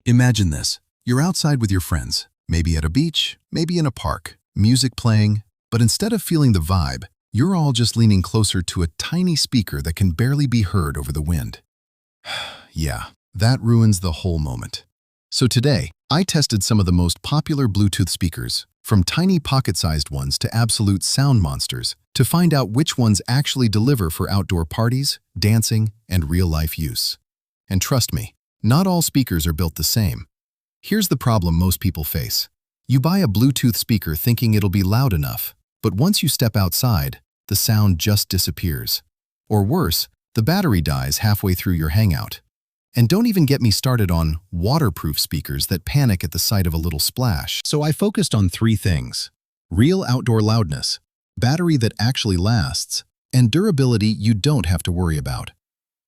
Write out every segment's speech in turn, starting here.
Imagine this. You're outside with your friends, maybe at a beach, maybe in a park, music playing, but instead of feeling the vibe, you're all just leaning closer to a tiny speaker that can barely be heard over the wind. Yeah, that ruins the whole moment. So today, I tested some of the most popular Bluetooth speakers, from tiny pocket-sized ones to absolute sound monsters, to find out which ones actually deliver for outdoor parties, dancing, and real-life use. And trust me, not all speakers are built the same. Here's the problem most people face. You buy a Bluetooth speaker thinking it'll be loud enough, but once you step outside, the sound just disappears. Or worse, the battery dies halfway through your hangout. And don't even get me started on waterproof speakers that panic at the sight of a little splash. So I focused on three things: real outdoor loudness, battery that actually lasts, and durability you don't have to worry about.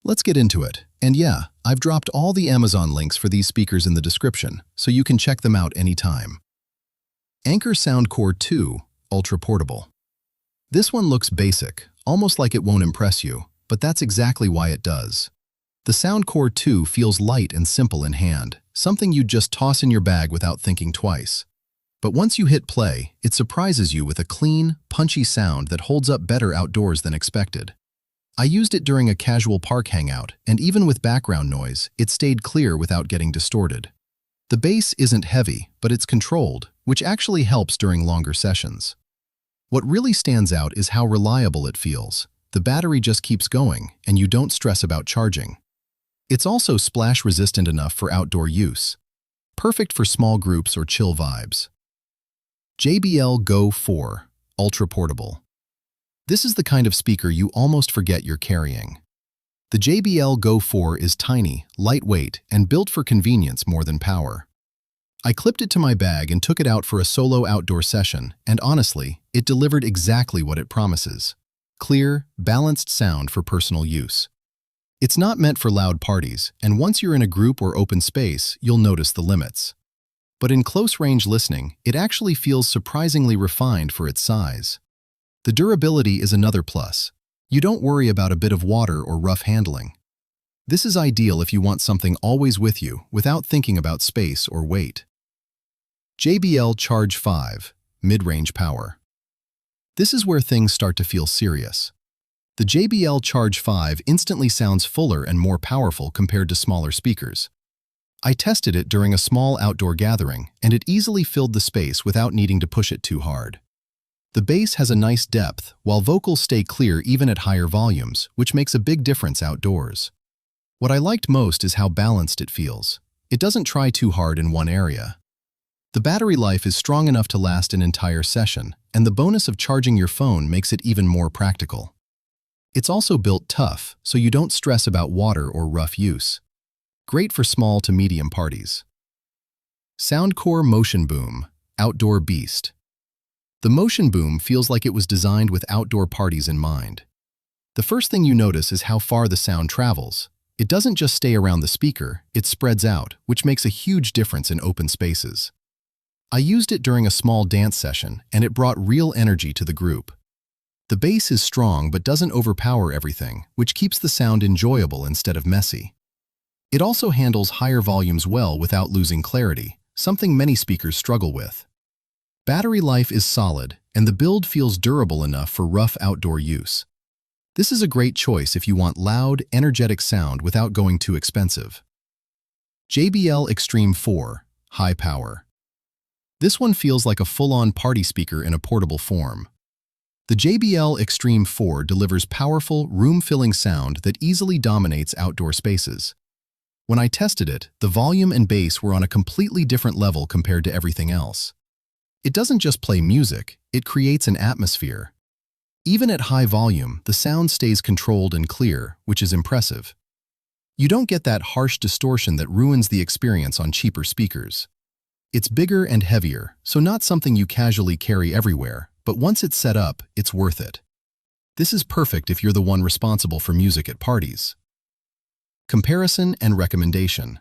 Let's get into it. And yeah, I've dropped all the Amazon links for these speakers in the description, so you can check them out anytime. Anker Soundcore 2 Ultra Portable. This one looks basic, almost like it won't impress you, but that's exactly why it does. The Soundcore 2 feels light and simple in hand, something you'd just toss in your bag without thinking twice. But once you hit play, it surprises you with a clean, punchy sound that holds up better outdoors than expected. I used it during a casual park hangout, and even with background noise, it stayed clear without getting distorted. The bass isn't heavy, but it's controlled, which actually helps during longer sessions. What really stands out is how reliable it feels. The battery just keeps going, and you don't stress about charging. It's also splash-resistant enough for outdoor use. Perfect for small groups or chill vibes. JBL Go 4 Ultra Portable. This is the kind of speaker you almost forget you're carrying. The JBL Go 4 is tiny, lightweight, and built for convenience more than power. I clipped it to my bag and took it out for a solo outdoor session, and honestly, it delivered exactly what it promises: clear, balanced sound for personal use. It's not meant for loud parties, and once you're in a group or open space, you'll notice the limits. But in close-range listening, it actually feels surprisingly refined for its size. The durability is another plus. You don't worry about a bit of water or rough handling. This is ideal if you want something always with you without thinking about space or weight. JBL Charge 5 Mid-Range Power. This is where things start to feel serious. The JBL Charge 5 instantly sounds fuller and more powerful compared to smaller speakers. I tested it during a small outdoor gathering, and it easily filled the space without needing to push it too hard. The bass has a nice depth, while vocals stay clear even at higher volumes, which makes a big difference outdoors. What I liked most is how balanced it feels. It doesn't try too hard in one area. The battery life is strong enough to last an entire session, and the bonus of charging your phone makes it even more practical. It's also built tough, so you don't stress about water or rough use. Great for small to medium parties. Soundcore Motion Boom Outdoor Beast. The Motion Boom feels like it was designed with outdoor parties in mind. The first thing you notice is how far the sound travels. It doesn't just stay around the speaker, it spreads out, which makes a huge difference in open spaces. I used it during a small dance session, and it brought real energy to the group. The bass is strong but doesn't overpower everything, which keeps the sound enjoyable instead of messy. It also handles higher volumes well without losing clarity, something many speakers struggle with. Battery life is solid, and the build feels durable enough for rough outdoor use. This is a great choice if you want loud, energetic sound without going too expensive. JBL Xtreme 4 High Power. This one feels like a full-on party speaker in a portable form. The JBL Xtreme 4 delivers powerful, room-filling sound that easily dominates outdoor spaces. When I tested it, the volume and bass were on a completely different level compared to everything else. It doesn't just play music, it creates an atmosphere. Even at high volume, the sound stays controlled and clear, which is impressive. You don't get that harsh distortion that ruins the experience on cheaper speakers. It's bigger and heavier, so not something you casually carry everywhere, but once it's set up, it's worth it. This is perfect if you're the one responsible for music at parties. Comparison and recommendation.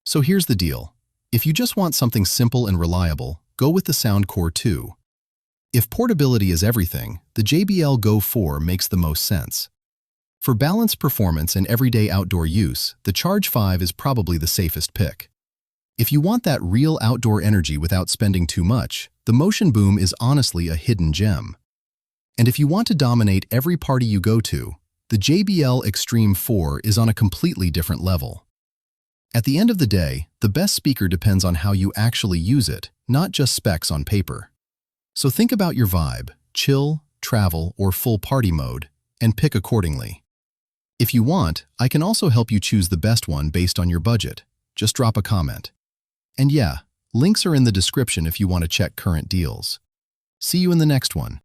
So here's the deal. If you just want something simple and reliable, go with the Soundcore 2. If portability is everything, the JBL Go 4 makes the most sense. For balanced performance and everyday outdoor use, the Charge 5 is probably the safest pick. If you want that real outdoor energy without spending too much, the Motion Boom is honestly a hidden gem. And if you want to dominate every party you go to, the JBL Xtreme 4 is on a completely different level. At the end of the day, the best speaker depends on how you actually use it, not just specs on paper. So think about your vibe, chill, travel, or full party mode, and pick accordingly. If you want, I can also help you choose the best one based on your budget. Just drop a comment. And yeah, links are in the description if you want to check current deals. See you in the next one.